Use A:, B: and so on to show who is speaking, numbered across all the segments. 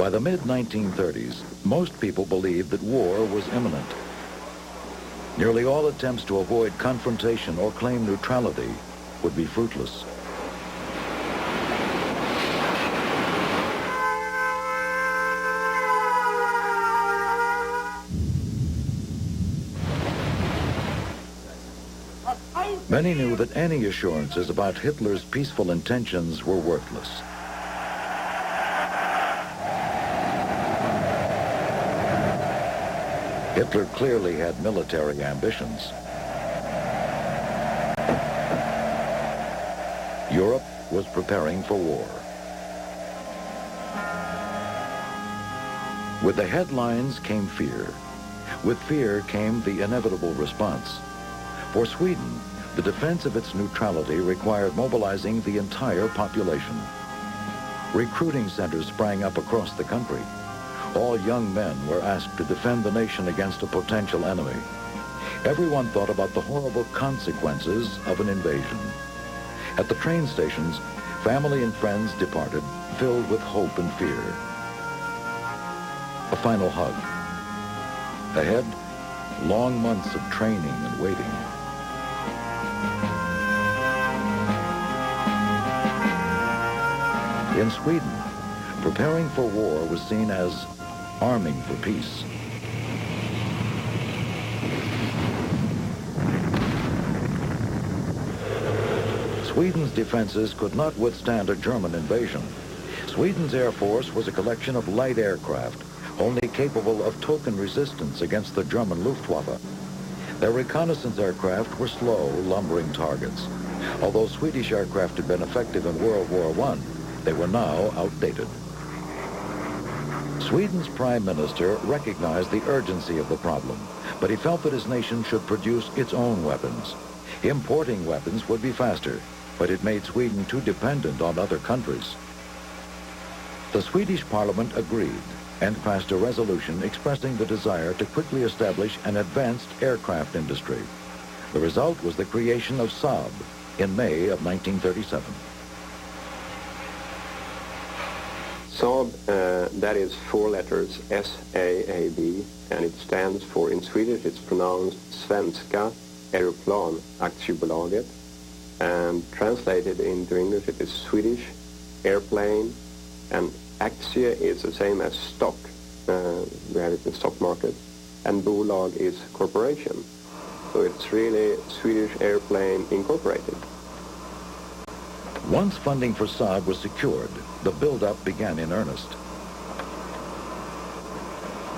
A: By the mid-1930s, most people believed that war was imminent. Nearly all attempts to avoid confrontation or claim neutrality would be fruitless. Many knew that any assurances about Hitler's peaceful intentions were worthless. Hitler clearly had military ambitions. Europe was preparing for war. With the headlines came fear. With fear came the inevitable response. For Sweden, the defense of its neutrality required mobilizing the entire population. Recruiting centers sprang up across the country. All young men were asked to defend the nation against a potential enemy. Everyone thought about the horrible consequences of an invasion. At the train stations, family and friends departed, filled with hope and fear. A final hug. Ahead, long months of training and waiting. In Sweden, preparing for war was seen as arming for peace. Sweden's defenses could not withstand a German invasion. Sweden's Air Force was a collection of light aircraft, only capable of token resistance against the German Luftwaffe. Their reconnaissance aircraft were slow, lumbering targets. Although Swedish aircraft had been effective in World War I, they were now outdated. Sweden's prime minister recognized the urgency of the problem, but he felt that his nation should produce its own weapons. Importing weapons would be faster, but it made Sweden too dependent on other countries. The Swedish parliament agreed and passed a resolution expressing the desire to quickly establish an advanced aircraft industry. The result was the creation of Saab in May of 1937.
B: Saab, that is 4 letters, S-A-A-B, and it stands for, in Swedish it's pronounced Svenska Aeroplan Aktiebolaget, and translated into English it is Swedish airplane, and aktie is the same as stock, we have it in stock market, and bolag is corporation. So it's really Swedish Airplane Incorporated.
A: Once funding for Saab was secured, the build-up began in earnest.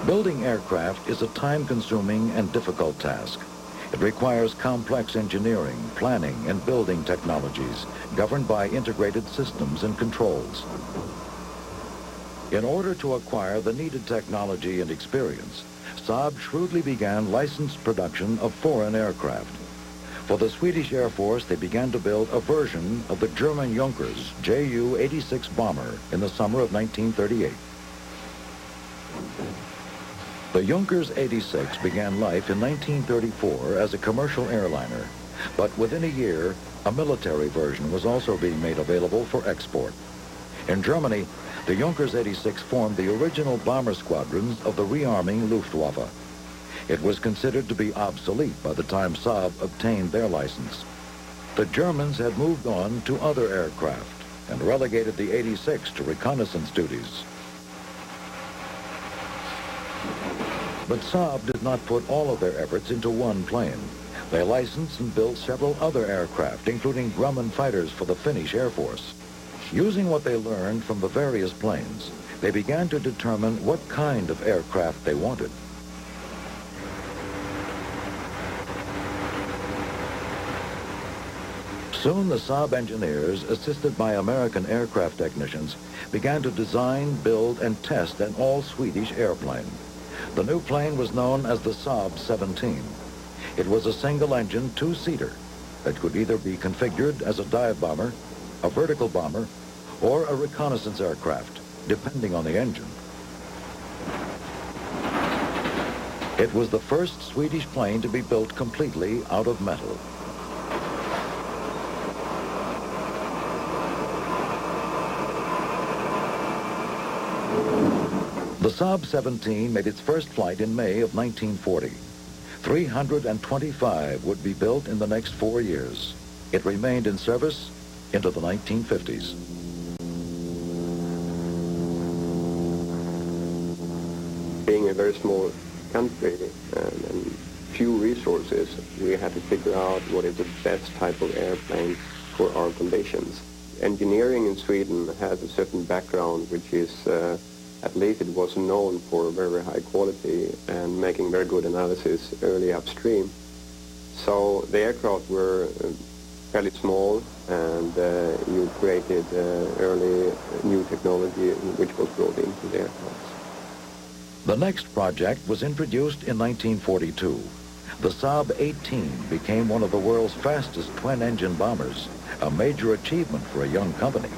A: Building aircraft is a time-consuming and difficult task. It requires complex engineering, planning, and building technologies governed by integrated systems and controls. In order to acquire the needed technology and experience, Saab shrewdly began licensed production of foreign aircraft. For the Swedish Air Force, they began to build a version of the German Junkers Ju-86 bomber in the summer of 1938. The Junkers 86 began life in 1934 as a commercial airliner, but within a year, a military version was also being made available for export. In Germany, the Junkers 86 formed the original bomber squadrons of the rearming Luftwaffe. It was considered to be obsolete by the time Saab obtained their license. The Germans had moved on to other aircraft and relegated the 86 to reconnaissance duties. But Saab did not put all of their efforts into one plane. They licensed and built several other aircraft, including Grumman fighters for the Finnish Air Force. Using what they learned from the various planes, they began to determine what kind of aircraft they wanted. Soon the Saab engineers, assisted by American aircraft technicians, began to design, build, and test an all-Swedish airplane. The new plane was known as the Saab 17. It was a single-engine, two-seater that could either be configured as a dive bomber, a vertical bomber, or a reconnaissance aircraft, depending on the engine. It was the first Swedish plane to be built completely out of metal. The Saab 17 made its first flight in May of 1940. 325 would be built in the next 4 years. It remained in service into the 1950s.
B: Being a very small country and few resources, we had to figure out what is the best type of airplane for our conditions. Engineering in Sweden has a certain background, which is, at least it was known for very, very high quality and making very good analysis early upstream. So the aircraft were fairly small, and you created early new technology which was brought into the aircraft.
A: The next project was introduced in 1942. The Saab 18 became one of the world's fastest twin-engine bombers, a major achievement for a young company.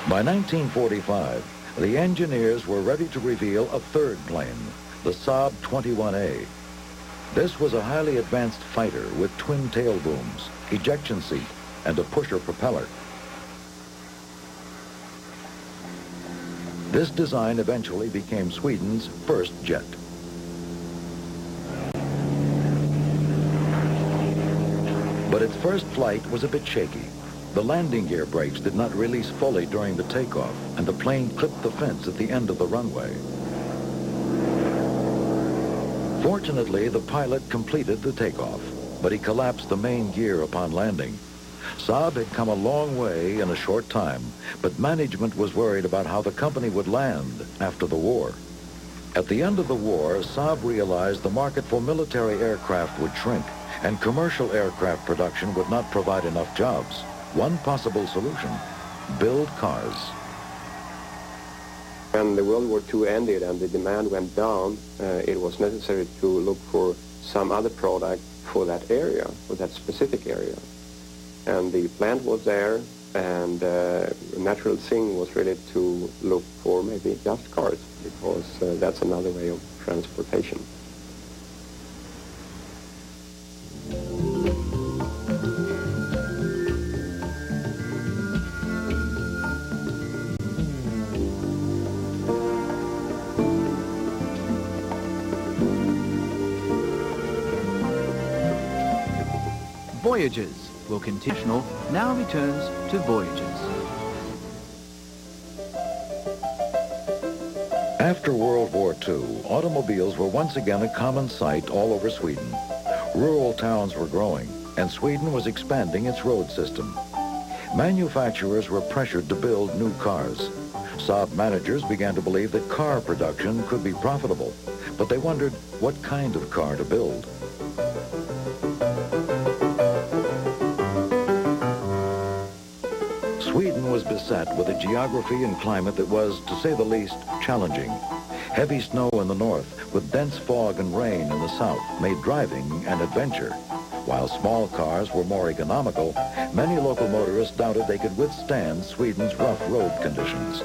A: By 1945, the engineers were ready to reveal a third plane, the Saab 21A. This was a highly advanced fighter with twin tail booms, ejection seat, and a pusher propeller. This design eventually became Sweden's first jet. But its first flight was a bit shaky. The landing gear brakes did not release fully during the takeoff, and the plane clipped the fence at the end of the runway. Fortunately, the pilot completed the takeoff, but he collapsed the main gear upon landing. Saab had come a long way in a short time, but management was worried about how the company would land after the war. At the end of the war, Saab realized the market for military aircraft would shrink, and commercial aircraft production would not provide enough jobs. One possible solution: build cars.
B: When the World War II ended and the demand went down, it was necessary to look for some other product for that area, for that specific area. And the plant was there, and a natural thing was really to look for maybe just cars, because that's another way of transportation.
C: Voyages will continue. Now returns to Voyages.
A: After World War II, automobiles were once again a common sight all over Sweden. Rural towns were growing, and Sweden was expanding its road system. Manufacturers were pressured to build new cars. Saab managers began to believe that car production could be profitable, but they wondered what kind of car to build. Sweden was beset with a geography and climate that was, to say the least, challenging. Heavy snow in the north, with dense fog and rain in the south, made driving an adventure. While small cars were more economical, many local motorists doubted they could withstand Sweden's rough road conditions.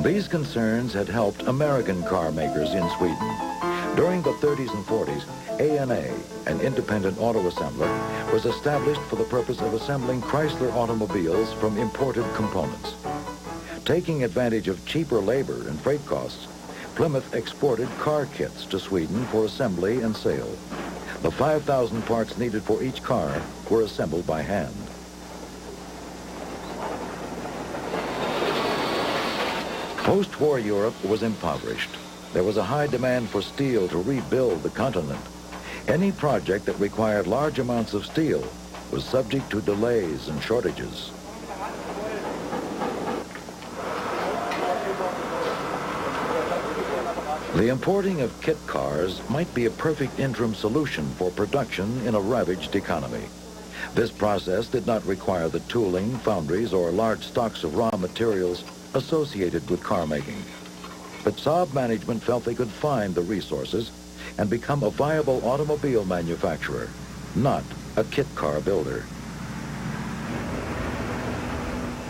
A: These concerns had helped American car makers in Sweden. During the 30s and 40s, ANA, an independent auto assembler, was established for the purpose of assembling Chrysler automobiles from imported components. Taking advantage of cheaper labor and freight costs, Plymouth exported car kits to Sweden for assembly and sale. The 5,000 parts needed for each car were assembled by hand. Post-war Europe was impoverished. There was a high demand for steel to rebuild the continent. Any project that required large amounts of steel was subject to delays and shortages. The importing of kit cars might be a perfect interim solution for production in a ravaged economy. This process did not require the tooling, foundries, or large stocks of raw materials associated with car making. But Saab management felt they could find the resources and become a viable automobile manufacturer, not a kit car builder.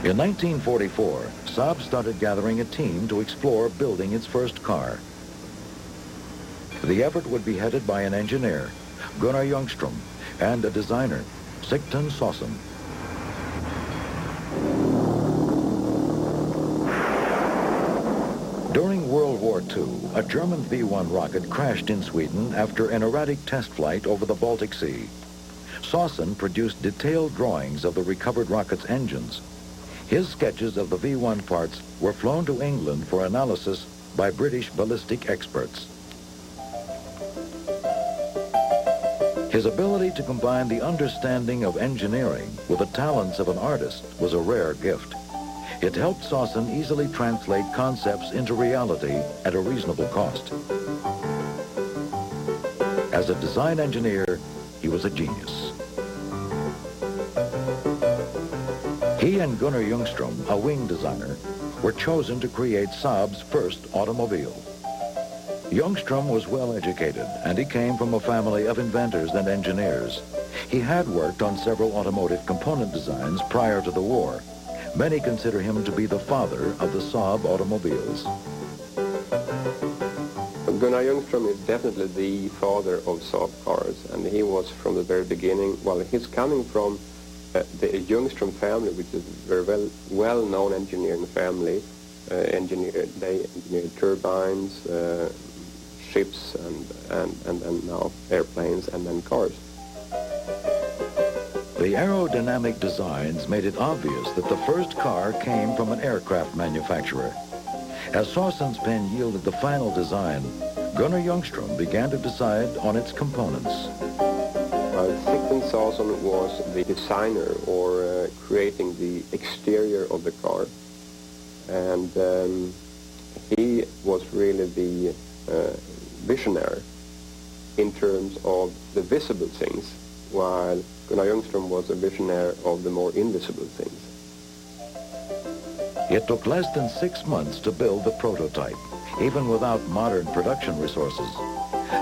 A: In 1944, Saab started gathering a team to explore building its first car. The effort would be headed by an engineer, Gunnar Ljungström, and a designer, Sigtun Sossen. During World War II, a German V-1 rocket crashed in Sweden after an erratic test flight over the Baltic Sea. Saasen produced detailed drawings of the recovered rocket's engines. His sketches of the V-1 parts were flown to England for analysis by British ballistic experts. His ability to combine the understanding of engineering with the talents of an artist was a rare gift. It helped Saasen easily translate concepts into reality at a reasonable cost. As a design engineer, he was a genius. He and Gunnar Ljungström, a wing designer, were chosen to create Saab's first automobile. Ljungström was well educated, and he came from a family of inventors and engineers. He had worked on several automotive component designs prior to the war. Many consider him to be the father of the Saab automobiles.
B: Gunnar Ljungström is definitely the father of Saab cars, and he was from the very beginning. Well, he's coming from the Ljungström family, which is a very well-known engineering family. They engineered turbines, ships, and then now airplanes, and then cars.
A: The aerodynamic designs made it obvious that the first car came from an aircraft manufacturer. As Saasen's pen yielded the final design, Gunnar Ljungström began to decide on its components.
B: Sigmund Saasen was the designer, or creating the exterior of the car, and he was really the visionary in terms of the visible things, while Gunnar Ljungström was a visionary of the more invisible things.
A: It took less than 6 months to build the prototype, even without modern production resources.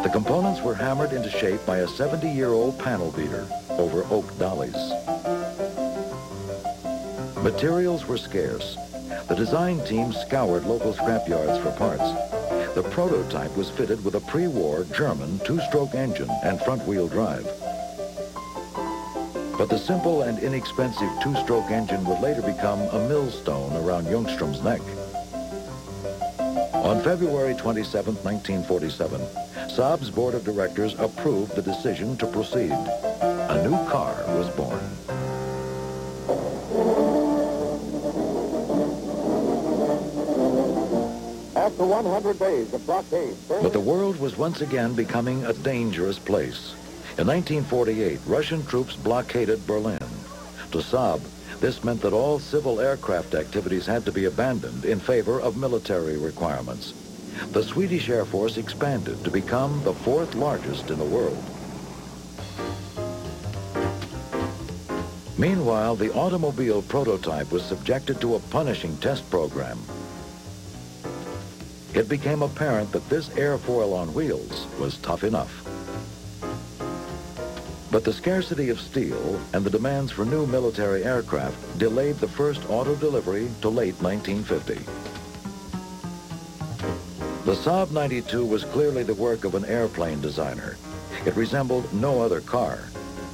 A: The components were hammered into shape by a 70-year-old panel beater over oak dollies. Materials were scarce. The design team scoured local scrapyards for parts. The prototype was fitted with a pre-war German two-stroke engine and front-wheel drive. But the simple and inexpensive two-stroke engine would later become a millstone around Ljungström's neck. On February 27, 1947, Saab's board of directors approved the decision to proceed. A new car was born.
D: After 100 days of blockade...
A: But the world was once again becoming a dangerous place. In 1948, Russian troops blockaded Berlin. To Saab, this meant that all civil aircraft activities had to be abandoned in favor of military requirements. The Swedish Air Force expanded to become the fourth largest in the world. Meanwhile, the automobile prototype was subjected to a punishing test program. It became apparent that this airfoil on wheels was tough enough. But the scarcity of steel and the demands for new military aircraft delayed the first auto delivery to late 1950. The Saab 92 was clearly the work of an airplane designer. It resembled no other car.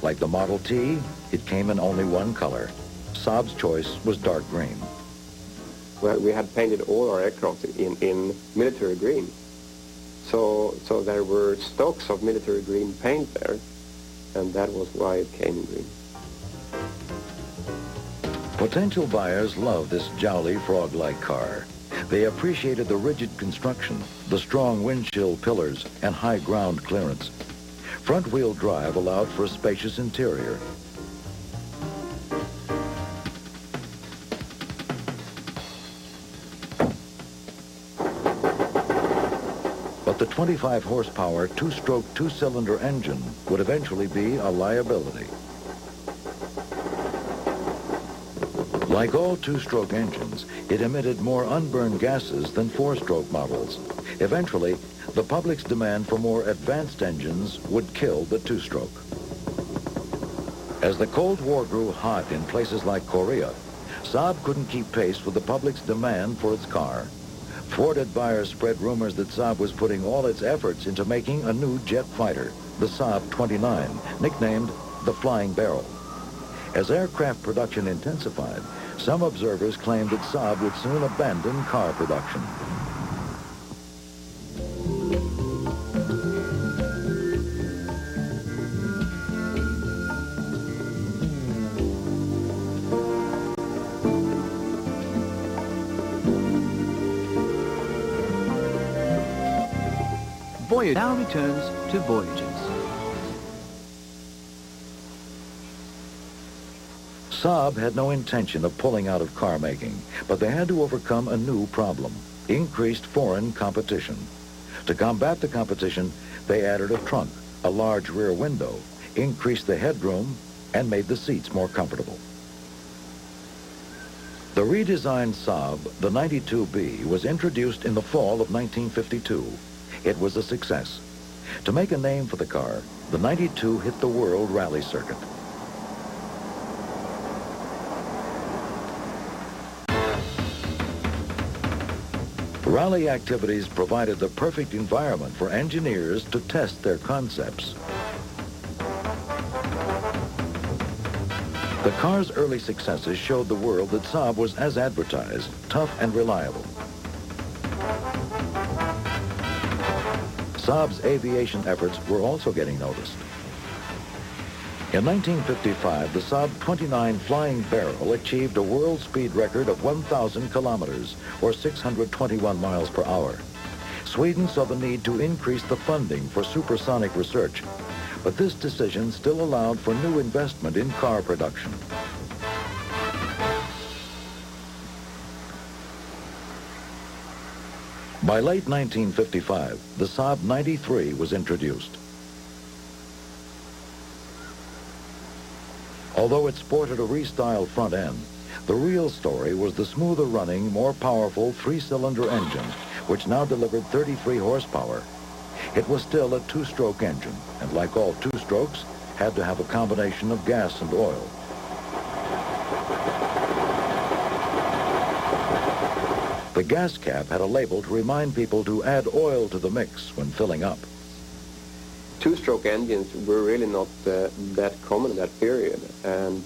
A: Like the Model T, it came in only one color. Saab's choice was dark green.
B: Well, we had painted all our aircraft in military green. So there were stocks of military green paint there, and that was why it came in green.
A: Potential buyers loved this jolly frog-like car. They appreciated the rigid construction, the strong windshield pillars, and high ground clearance. Front-wheel drive allowed for a spacious interior. But the 25 horsepower two-stroke two-cylinder engine would eventually be a liability. Like all two-stroke engines, it emitted more unburned gases than four-stroke models. Eventually, the public's demand for more advanced engines would kill the two-stroke. As the Cold War grew hot in places like Korea, Saab couldn't keep pace with the public's demand for its car. Thwarted buyers spread rumors that Saab was putting all its efforts into making a new jet fighter, the Saab 29, nicknamed the Flying Barrel. As aircraft production intensified, some observers claimed that Saab would soon abandon car production.
C: Voyage now returns to Voyages.
A: Saab had no intention of pulling out of car making, but they had to overcome a new problem: increased foreign competition. To combat the competition, they added a trunk, a large rear window, increased the headroom, and made the seats more comfortable. The redesigned Saab, the 92B, was introduced in the fall of 1952. It was a success. To make a name for the car, the 92 hit the world rally circuit. Rally activities provided the perfect environment for engineers to test their concepts. The car's early successes showed the world that Saab was as advertised, tough and reliable. Saab's aviation efforts were also getting noticed. In 1955, the Saab 29 Flying Barrel achieved a world speed record of 1,000 kilometers, or 621 miles per hour. Sweden saw the need to increase the funding for supersonic research, but this decision still allowed for new investment in car production. By late 1955, the Saab 93 was introduced. Although it sported a restyled front end, the real story was the smoother running, more powerful three-cylinder engine, which now delivered 33 horsepower. It was still a two-stroke engine, and like all two-strokes, had to have a combination of gas and oil. The gas cap had a label to remind people to add oil to the mix when filling up.
B: Two-stroke engines were really not that common in that period, and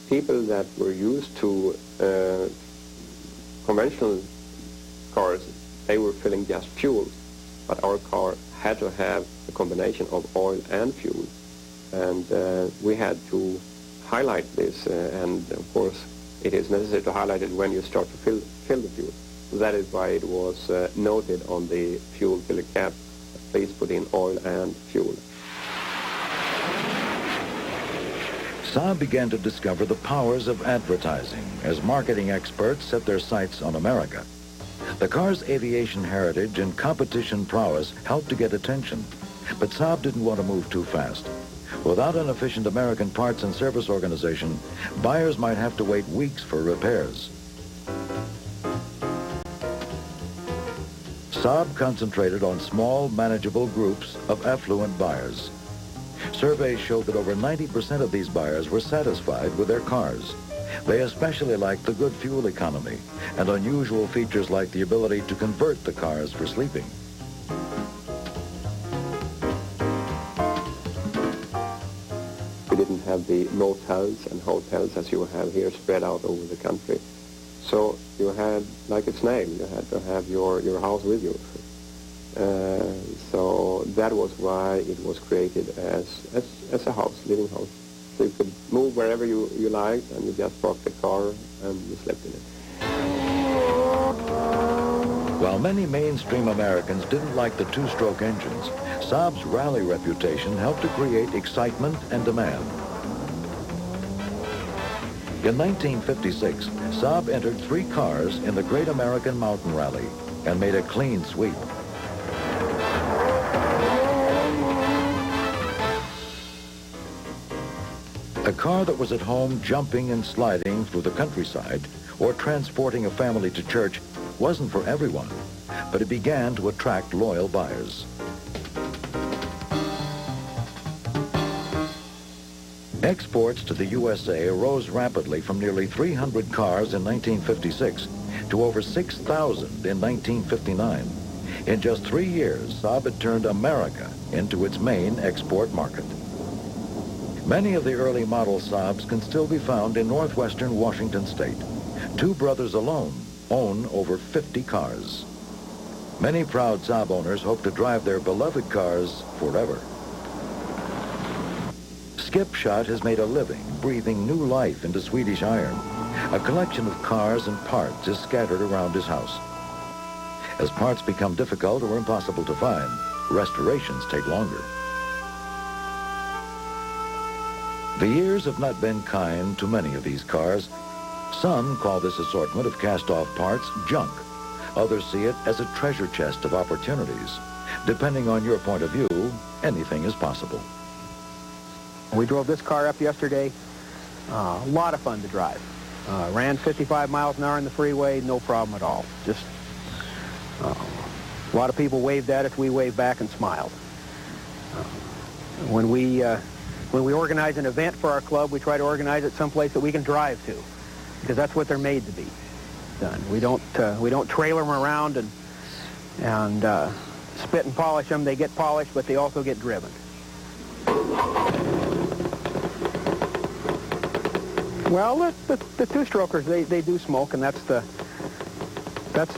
B: people that were used to conventional cars, they were filling just fuel, but our car had to have a combination of oil and fuel, and we had to highlight this, and of course it is necessary to highlight it when you start to fill the fuel. That is why it was noted on the fuel filler cap. Please put in oil and fuel.
A: Saab began to discover the powers of advertising as marketing experts set their sights on America. The car's aviation heritage and competition prowess helped to get attention, but Saab didn't want to move too fast. Without an efficient American parts and service organization, buyers might have to wait weeks for repairs. Saab concentrated on small, manageable groups of affluent buyers. Surveys showed that over 90% of these buyers were satisfied with their cars. They especially liked the good fuel economy and unusual features like the ability to convert the cars for sleeping.
B: We didn't have the motels and hotels as you have here spread out over the country. So you had, like its name, you had to have your house with you. So that was why it was created as a house, living house. So you could move wherever you liked, and you just parked the car and you slept in it.
A: While many mainstream Americans didn't like the two-stroke engines, Saab's rally reputation helped to create excitement and demand. In 1956, Saab entered 3 cars in the Great American Mountain Rally and made a clean sweep. A car that was at home jumping and sliding through the countryside or transporting a family to church wasn't for everyone, but it began to attract loyal buyers. Exports to the USA rose rapidly from nearly 300 cars in 1956 to over 6,000 in 1959. In just 3 years, Saab had turned America into its main export market. Many of the early model Saabs can still be found in northwestern Washington state. 2 brothers alone own over 50 cars. Many proud Saab owners hope to drive their beloved cars forever. Skip Schott has made a living breathing new life into Swedish iron. A collection of cars and parts is scattered around his house. As parts become difficult or impossible to find, restorations take longer. The years have not been kind to many of these cars. Some call this assortment of cast-off parts junk. Others see it as a treasure chest of opportunities. Depending on your point of view, anything is possible.
E: We drove this car up yesterday. A lot of fun to drive. Ran 55 miles an hour on the freeway, no problem at all. Just a lot of people waved at us. We waved back and smiled. When we organize an event for our club, we try to organize it someplace that we can drive to, because that's what they're made to be done. We don't trailer them around and spit and polish them. They get polished, but they also get driven. Well, the two-strokers, they do smoke, and that's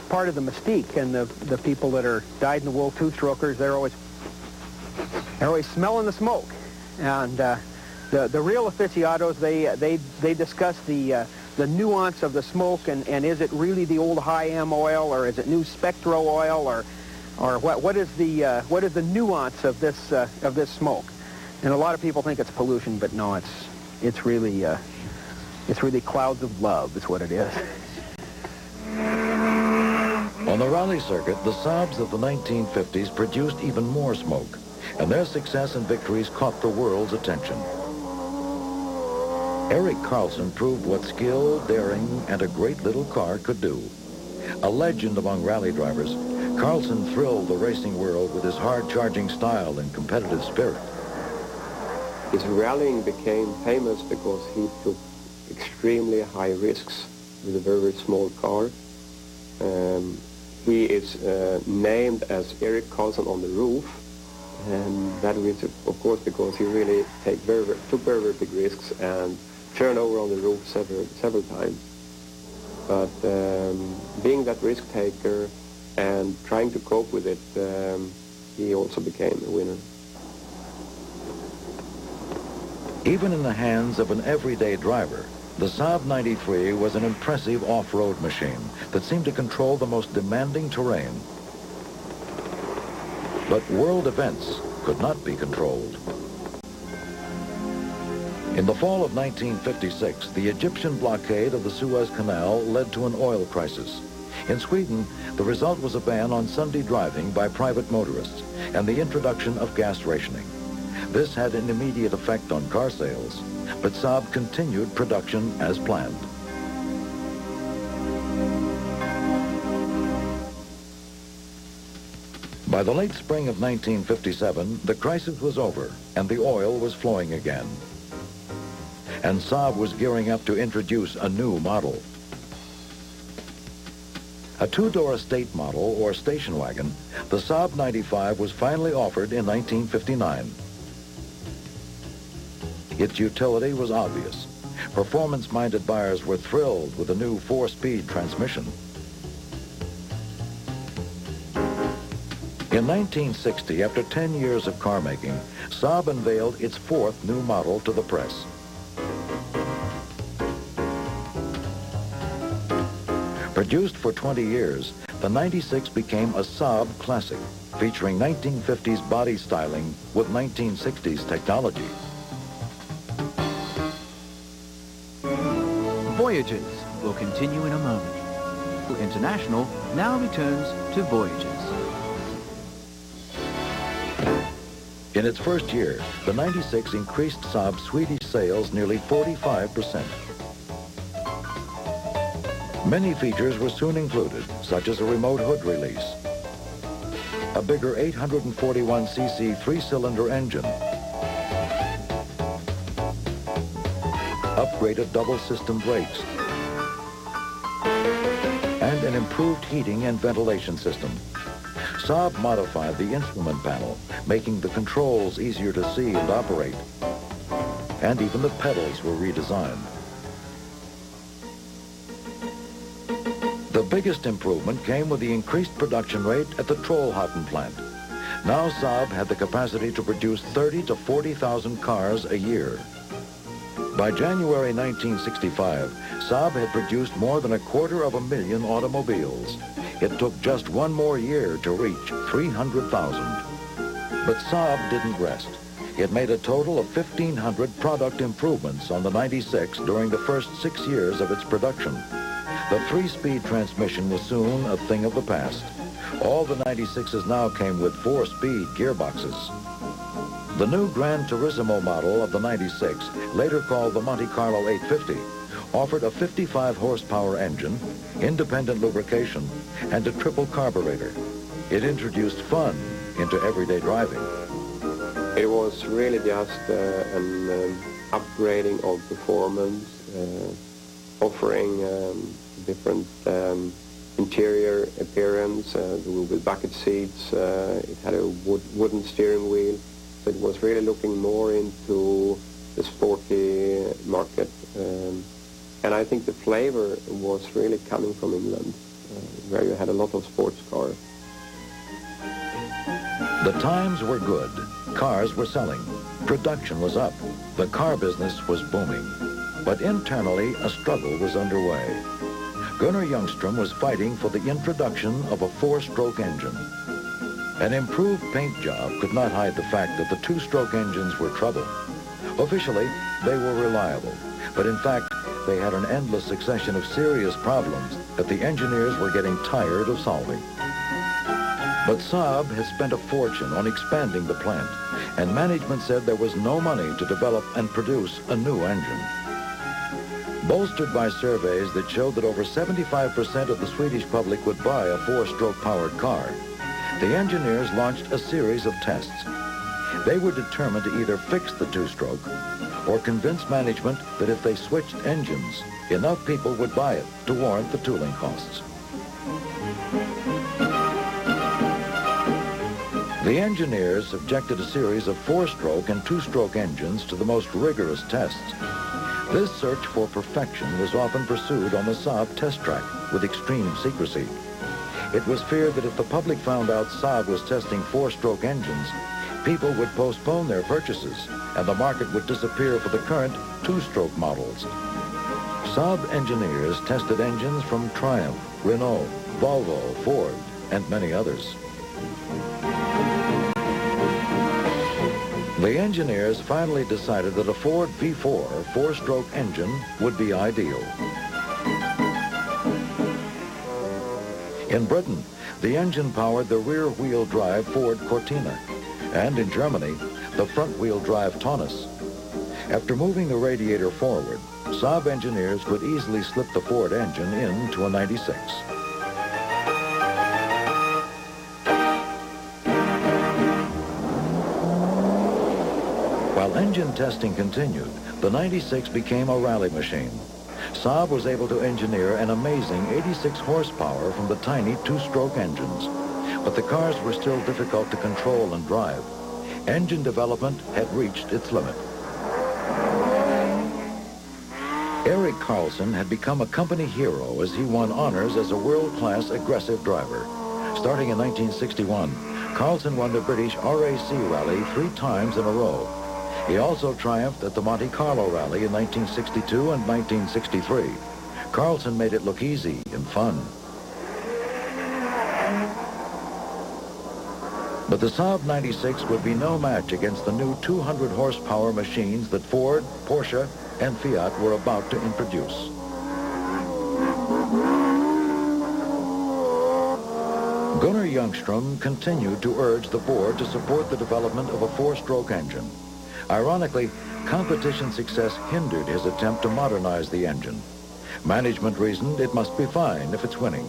E: part of the mystique. And the people that are dyed-in-the-wool two-strokers, they're always smelling the smoke. And the real aficionados, they discuss the nuance of the smoke, and is it really the old high-M oil, or is it new Spectro oil, or what is the nuance of this smoke? And a lot of people think it's pollution, but no, it's really clouds of love is what it is.
A: On the rally circuit, the Saabs of the 1950s produced even more smoke, and their success and victories caught the world's attention. Eric Carlson proved what skill, daring, and a great little car could do. A legend among rally drivers, Carlson thrilled the racing world with his hard-charging style and competitive spirit.
B: His rallying became famous because he took extremely high risks with a very, very small car. He is named as Eric Carlson on the roof, and that is, of course, because he really took very, very big risks and turned over on the roof several times. But being that risk taker and trying to cope with it, he also became a winner.
A: Even in the hands of an everyday driver, the Saab 93 was an impressive off-road machine that seemed to control the most demanding terrain. But world events could not be controlled. In the fall of 1956, the Egyptian blockade of the Suez Canal led to an oil crisis. In Sweden, the result was a ban on Sunday driving by private motorists and the introduction of gas rationing. This had an immediate effect on car sales, but Saab continued production as planned. By the late spring of 1957, the crisis was over and the oil was flowing again. And Saab was gearing up to introduce a new model. A two-door estate model, or station wagon, the Saab 95 was finally offered in 1959. Its utility was obvious. Performance-minded buyers were thrilled with the new 4-speed transmission. In 1960, after 10 years of car making, Saab unveiled its 4th new model to the press. Produced for 20 years, the 96 became a Saab classic, featuring 1950s body styling with 1960s technology.
C: Voyages will continue in a moment. International now returns to Voyages.
A: In its first year, the 96 increased Saab's Swedish sales nearly 45%. Many features were soon included, such as a remote hood release, a bigger 841cc 3-cylinder engine, upgraded double-system brakes, and an improved heating and ventilation system. Saab modified the instrument panel, making the controls easier to see and operate, and even the pedals were redesigned. The biggest improvement came with the increased production rate at the Trollhättan plant. Now Saab had the capacity to produce 30 to 40,000 cars a year. By January 1965, Saab had produced more than 250,000 automobiles. It took just one more year to reach 300,000. But Saab didn't rest. It made a total of 1,500 product improvements on the 96 during the first 6 years of its production. The 3-speed transmission was soon a thing of the past. All the 96s now came with 4-speed gearboxes. The new Gran Turismo model of the 96, later called the Monte Carlo 850, offered a 55 horsepower engine, independent lubrication, and a triple carburetor. It introduced fun into everyday driving.
B: It was really just an upgrading of performance, offering different interior appearance with bucket seats. It had a wooden steering wheel. So it was really looking more into the sporty market. And I think the flavor was really coming from England, where you had a lot of sports cars.
A: The times were good. Cars were selling. Production was up. The car business was booming. But internally, a struggle was underway. Gunnar Ljungström was fighting for the introduction of a 4-stroke engine. An improved paint job could not hide the fact that the 2-stroke engines were trouble. Officially, they were reliable, but in fact, they had an endless succession of serious problems that the engineers were getting tired of solving. But Saab had spent a fortune on expanding the plant, and management said there was no money to develop and produce a new engine. Bolstered by surveys that showed that over 75% of the Swedish public would buy a 4-stroke powered car, the engineers launched a series of tests. They were determined to either fix the 2-stroke or convince management that if they switched engines, enough people would buy it to warrant the tooling costs. The engineers subjected a series of 4-stroke and 2-stroke engines to the most rigorous tests. This search for perfection was often pursued on the Saab test track with extreme secrecy. It was feared that if the public found out Saab was testing 4-stroke engines, people would postpone their purchases and the market would disappear for the current 2-stroke models. Saab engineers tested engines from Triumph, Renault, Volvo, Ford, and many others. The engineers finally decided that a Ford V4 4-stroke engine would be ideal. In Britain, the engine powered the rear-wheel drive Ford Cortina, and in Germany, the front-wheel drive Taunus. After moving the radiator forward, Saab engineers could easily slip the Ford engine into a 96. While engine testing continued, the 96 became a rally machine. Saab was able to engineer an amazing 86 horsepower from the tiny 2-stroke engines, but the cars were still difficult to control and drive. Engine development had reached its limit. Erik Karlsson had become a company hero as he won honors as a world-class aggressive driver. Starting in 1961, Karlsson won the British RAC Rally 3 times in a row. He also triumphed at the Monte Carlo Rally in 1962 and 1963. Karlsson made it look easy and fun. But the Saab 96 would be no match against the new 200 horsepower machines that Ford, Porsche, and Fiat were about to introduce. Gunnar Ljungström continued to urge the board to support the development of a 4-stroke engine. Ironically, competition success hindered his attempt to modernize the engine. Management reasoned it must be fine if it's winning.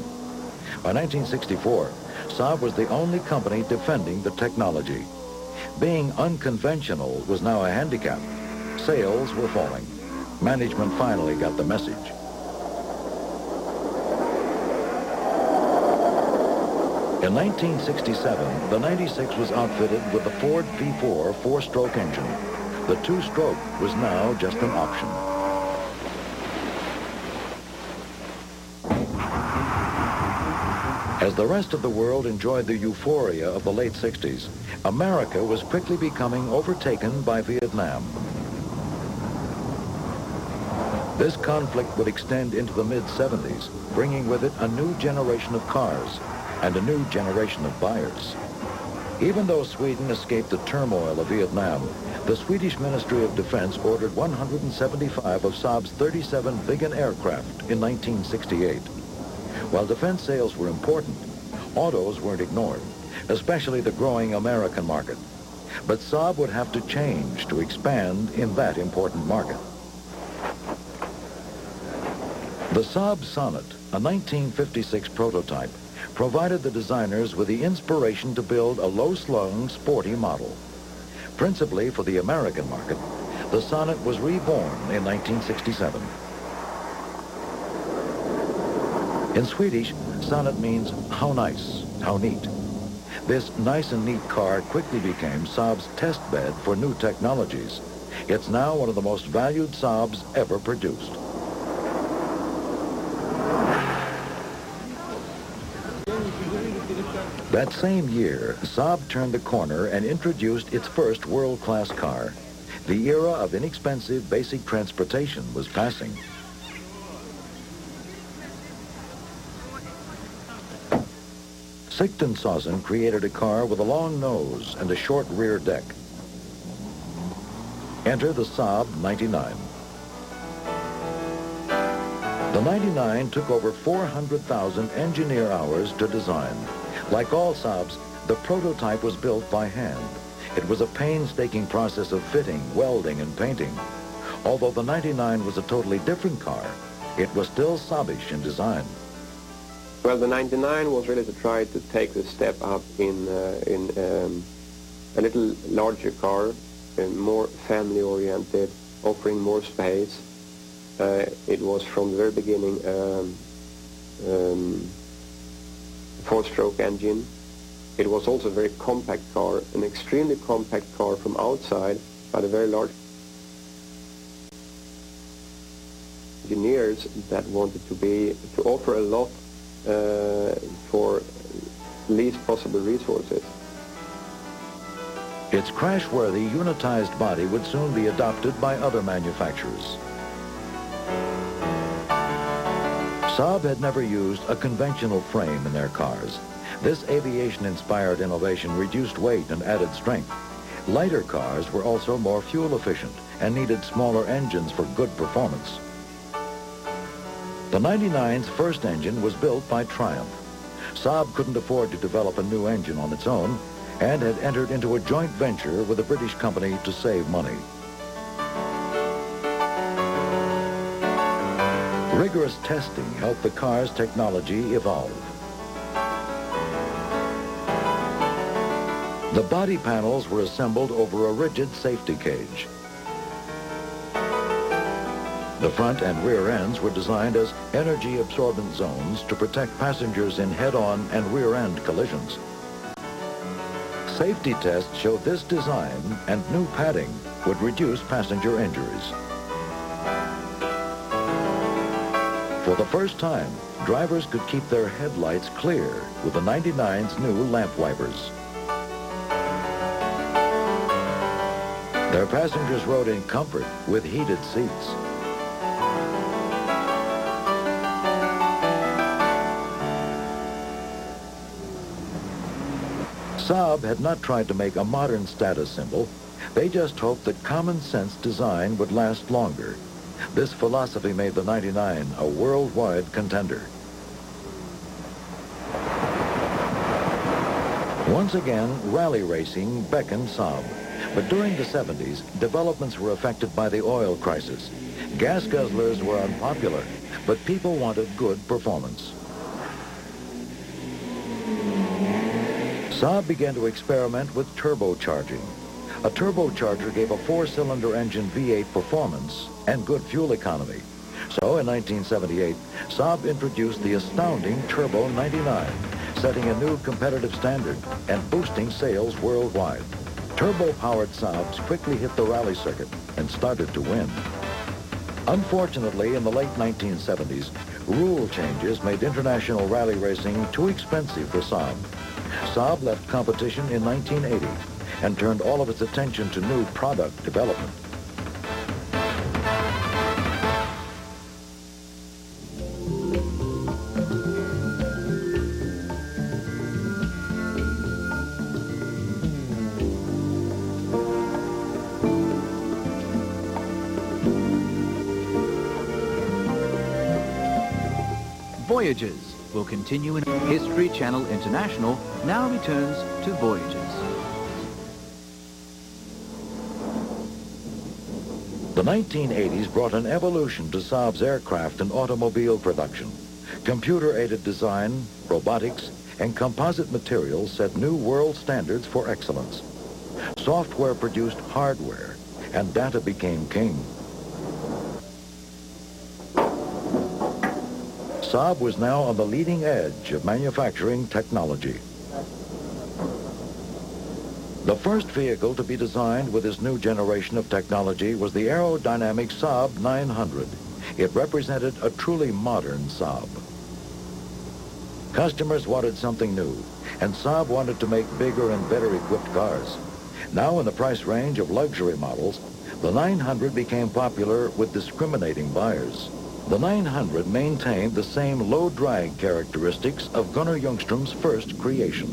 A: By 1964, Saab was the only company defending the technology. Being unconventional was now a handicap. Sales were falling. Management finally got the message. In 1967, the 96 was outfitted with the Ford V4 4-stroke engine. The 2-stroke was now just an option. As the rest of the world enjoyed the euphoria of the late 60s, America was quickly becoming overtaken by Vietnam. This conflict would extend into the mid-70s, bringing with it a new generation of cars and a new generation of buyers. Even though Sweden escaped the turmoil of Vietnam, the Swedish Ministry of Defense ordered 175 of Saab's 37 Viggen aircraft in 1968. While defense sales were important, autos weren't ignored, especially the growing American market. But Saab would have to change to expand in that important market. The Saab Sonnet, a 1956 prototype, provided the designers with the inspiration to build a low-slung, sporty model. Principally for the American market, the Sonnet was reborn in 1967. In Swedish, Sonnet means how nice, how neat. This nice and neat car quickly became Saab's test bed for new technologies. It's now one of the most valued Saabs ever produced. That same year, Saab turned the corner and introduced its first world-class car. The era of inexpensive basic transportation was passing. Sigtensausen created a car with a long nose and a short rear deck. Enter the Saab 99. The 99 took over 400,000 engineer hours to design. Like all Saabs, the prototype was built by hand. It was a painstaking process of fitting, welding, and painting. Although the 99 was a totally different car, it was still Saabish in design.
B: Well, the 99 was really to try to take the step up in a little larger car, more family-oriented, offering more space. It was from the very beginning four-stroke engine. It was also a very compact car, an extremely compact car from outside, but a very large. Engineers that wanted to offer a lot for least possible resources.
A: Its crash-worthy unitized body would soon be adopted by other manufacturers. Saab had never used a conventional frame in their cars. This aviation-inspired innovation reduced weight and added strength. Lighter cars were also more fuel efficient and needed smaller engines for good performance. The 99's first engine was built by Triumph. Saab couldn't afford to develop a new engine on its own and had entered into a joint venture with a British company to save money. Rigorous testing helped the car's technology evolve. The body panels were assembled over a rigid safety cage. The front and rear ends were designed as energy-absorbent zones to protect passengers in head-on and rear-end collisions. Safety tests showed this design and new padding would reduce passenger injuries. For the first time, drivers could keep their headlights clear with the 99's new lamp wipers. Their passengers rode in comfort with heated seats. Saab had not tried to make a modern status symbol. They just hoped that common sense design would last longer. This philosophy made the 99 a worldwide contender. Once again, rally racing beckoned Saab. But during the 70s, developments were affected by the oil crisis. Gas guzzlers were unpopular, but people wanted good performance. Saab began to experiment with turbocharging. A turbocharger gave a four-cylinder engine V8 performance and good fuel economy. So in 1978, Saab introduced the astounding Turbo 99, setting a new competitive standard and boosting sales worldwide. Turbo-powered Saabs quickly hit the rally circuit and started to win. Unfortunately, in the late 1970s, rule changes made international rally racing too expensive for Saab. Saab left competition in 1980 and turned all of its attention to new product development.
C: Voyages will continue in History Channel International now returns to Voyages.
A: The 1980s brought an evolution to Saab's aircraft and automobile production. Computer-aided design, robotics, and composite materials set new world standards for excellence. Software produced hardware, and data became king. Saab was now on the leading edge of manufacturing technology. The first vehicle to be designed with this new generation of technology was the aerodynamic Saab 900. It represented a truly modern Saab. Customers wanted something new, and Saab wanted to make bigger and better equipped cars. Now in the price range of luxury models, the 900 became popular with discriminating buyers. The 900 maintained the same low-drag characteristics of Gunnar Ljungström's first creation.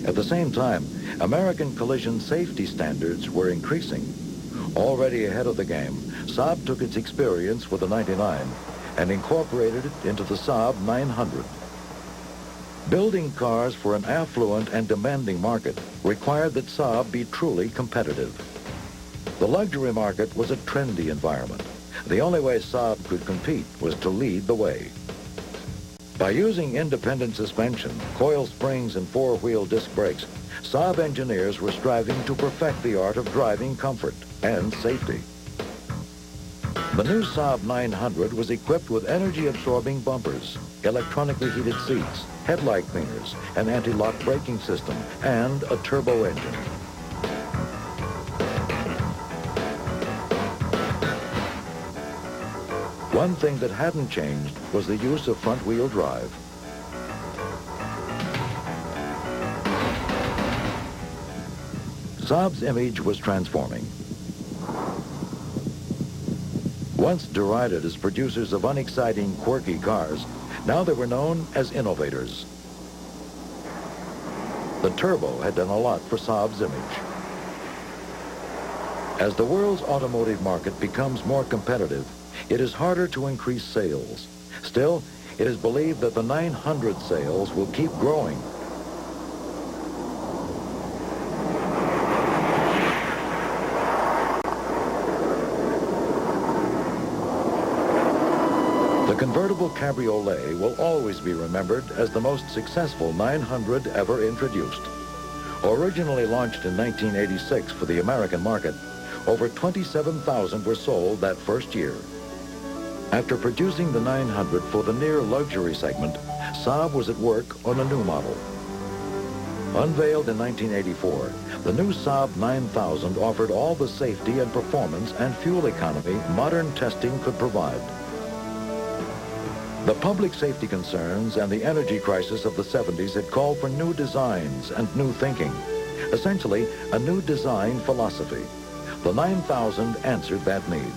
A: At the same time, American collision safety standards were increasing. Already ahead of the game, Saab took its experience with the 99 and incorporated it into the Saab 900. Building cars for an affluent and demanding market required that Saab be truly competitive. The luxury market was a trendy environment. The only way Saab could compete was to lead the way. By using independent suspension, coil springs, and four-wheel disc brakes, Saab engineers were striving to perfect the art of driving comfort and safety. The new Saab 900 was equipped with energy-absorbing bumpers, electronically heated seats, headlight cleaners, an anti-lock braking system, and a turbo engine. One thing that hadn't changed was the use of front-wheel drive. Saab's image was transforming. Once derided as producers of unexciting, quirky cars, now they were known as innovators. The turbo had done a lot for Saab's image. As the world's automotive market becomes more competitive, it is harder to increase sales. Still, it is believed that the 900 sales will keep growing. The convertible cabriolet will always be remembered as the most successful 900 ever introduced. Originally launched in 1986 for the American market, over 27,000 were sold that first year. After producing the 900 for the near luxury segment, Saab was at work on a new model. Unveiled in 1984, the new Saab 9000 offered all the safety and performance and fuel economy modern testing could provide. The public safety concerns and the energy crisis of the 70s had called for new designs and new thinking, essentially a new design philosophy. The 9000 answered that need.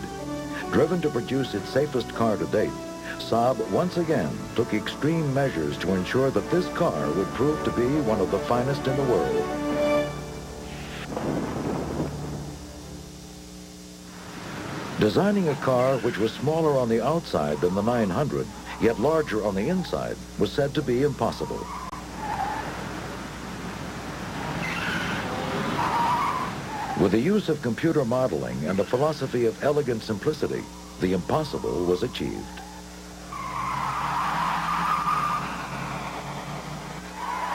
A: Driven to produce its safest car to date, Saab once again took extreme measures to ensure that this car would prove to be one of the finest in the world. Designing a car which was smaller on the outside than the 900, yet larger on the inside, was said to be impossible. With the use of computer modeling and the philosophy of elegant simplicity, the impossible was achieved.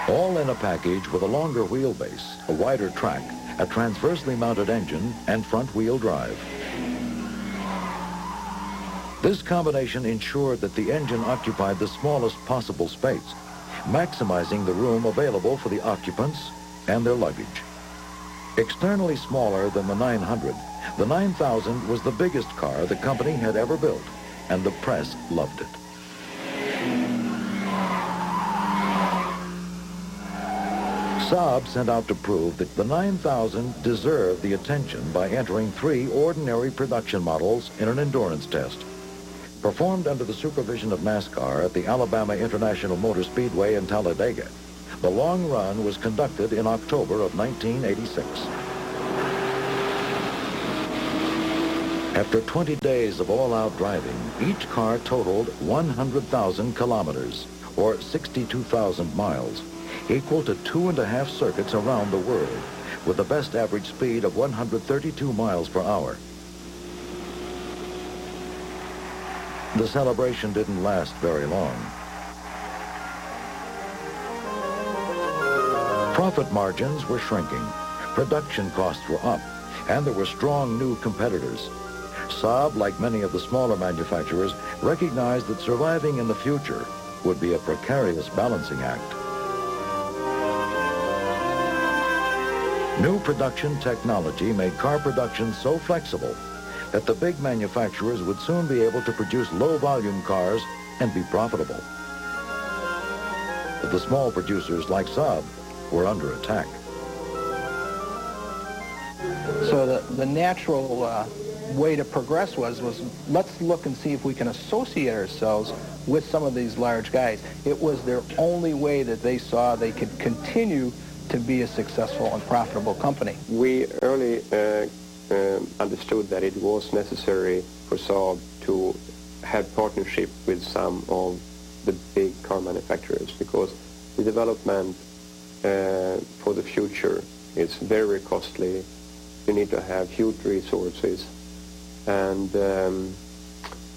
A: All in a package with a longer wheelbase, a wider track, a transversely mounted engine, and front-wheel drive. This combination ensured that the engine occupied the smallest possible space, maximizing the room available for the occupants and their luggage. Externally smaller than the 900, the 9000 was the biggest car the company had ever built, and the press loved it. Saab sent out to prove that the 9000 deserved the attention by entering 3 ordinary production models in an endurance test. Performed under the supervision of NASCAR at the Alabama International Motor Speedway in Talladega, the long run was conducted in October of 1986. After 20 days of all-out driving, Each car totaled 100,000 kilometers, or 62,000 miles, equal to 2.5 circuits around the world, with the best average speed of 132 miles per hour. The celebration didn't last very long. Profit margins were shrinking, production costs were up, and there were strong new competitors. Saab, like many of the smaller manufacturers, recognized that surviving in the future would be a precarious balancing act. New production technology made car production so flexible that the big manufacturers would soon be able to produce low-volume cars and be profitable. But the small producers like Saab were under attack.
E: So the natural way to progress was let's look and see if we can associate ourselves with some of these large guys. It was their only way that they saw they could continue to be a successful and profitable company.
B: We early understood that it was necessary for Saab to have partnership with some of the big car manufacturers, because the development for the future is very costly. You need to have huge resources, and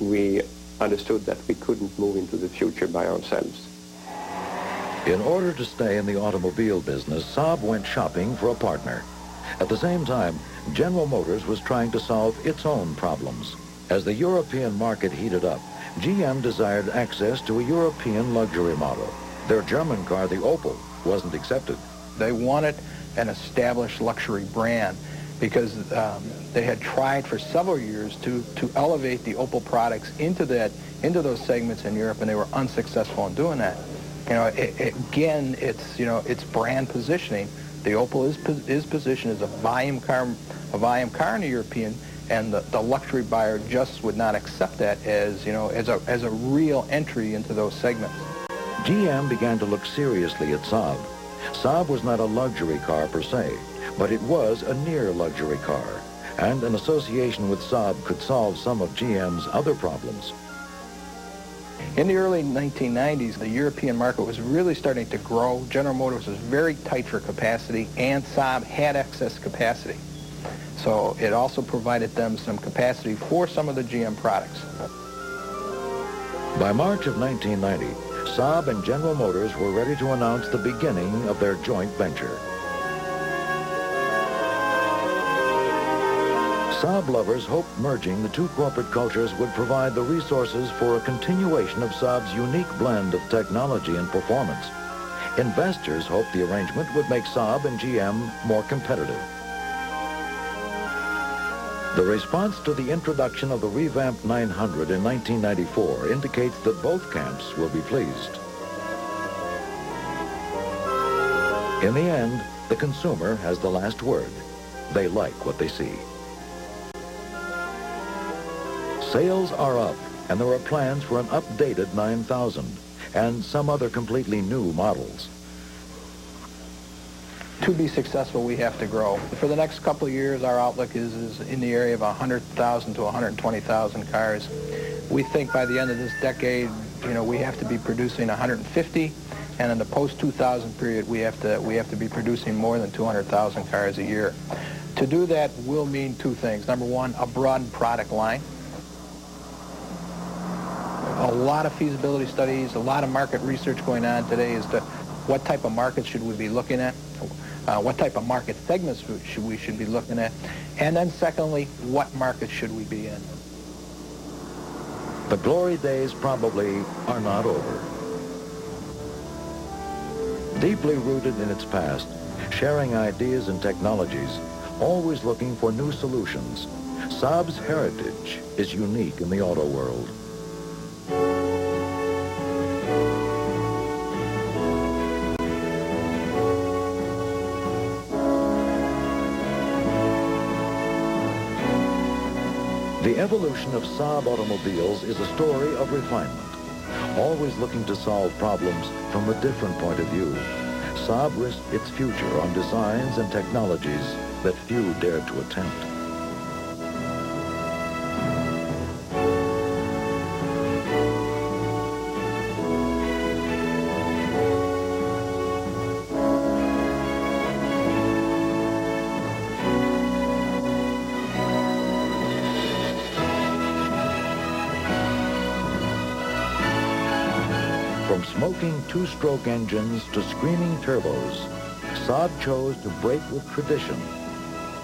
B: we understood that we couldn't move into the future by ourselves.
A: In order to stay in the automobile business, Saab went shopping for a partner. At the same time, General Motors was trying to solve its own problems. As the European market heated up, GM desired access to a European luxury model. Their German car, the Opel, wasn't accepted.
E: They wanted an established luxury brand because they had tried for several years to elevate the Opel products into those segments in Europe, and they were unsuccessful in doing that. Again, it's brand positioning. The Opel is positioned as a volume car in the European, and the luxury buyer just would not accept that as a real entry into those segments.
A: GM began to look seriously at Saab. Saab was not a luxury car per se, but it was a near luxury car, and an association with Saab could solve some of GM's other problems.
E: In the early 1990s, the European market was really starting to grow. General Motors was very tight for capacity, and Saab had excess capacity. So it also provided them some capacity for some of the GM products.
A: By March of 1990, Saab and General Motors were ready to announce the beginning of their joint venture. Saab lovers hoped merging the two corporate cultures would provide the resources for a continuation of Saab's unique blend of technology and performance. Investors hoped the arrangement would make Saab and GM more competitive. The response to the introduction of the revamped 900 in 1994 indicates that both camps will be pleased. In the end, the consumer has the last word. They like what they see. Sales are up, and there are plans for an updated 9000 and some other completely new models.
E: To be successful, we have to grow. For the next couple of years, our outlook is in the area of 100,000 to 120,000 cars. We think by the end of this decade, we have to be producing 150, and in the post-2000 period, we have to be producing more than 200,000 cars a year. To do that will mean two things. Number one, a broadened product line. A lot of feasibility studies, a lot of market research going on today as to what type of markets should we be looking at, what type of market segments we should be looking at, and then secondly, what markets should we be in.
A: The glory days probably are not over. Deeply rooted in its past, sharing ideas and technologies, always looking for new solutions, Saab's heritage is unique in the auto world. The evolution of Saab automobiles is a story of refinement, always looking to solve problems from a different point of view. Saab risked its future on designs and technologies that few dared to attempt. smoking two-stroke engines to screaming turbos, Saab chose to break with tradition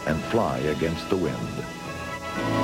A: and fly against the wind.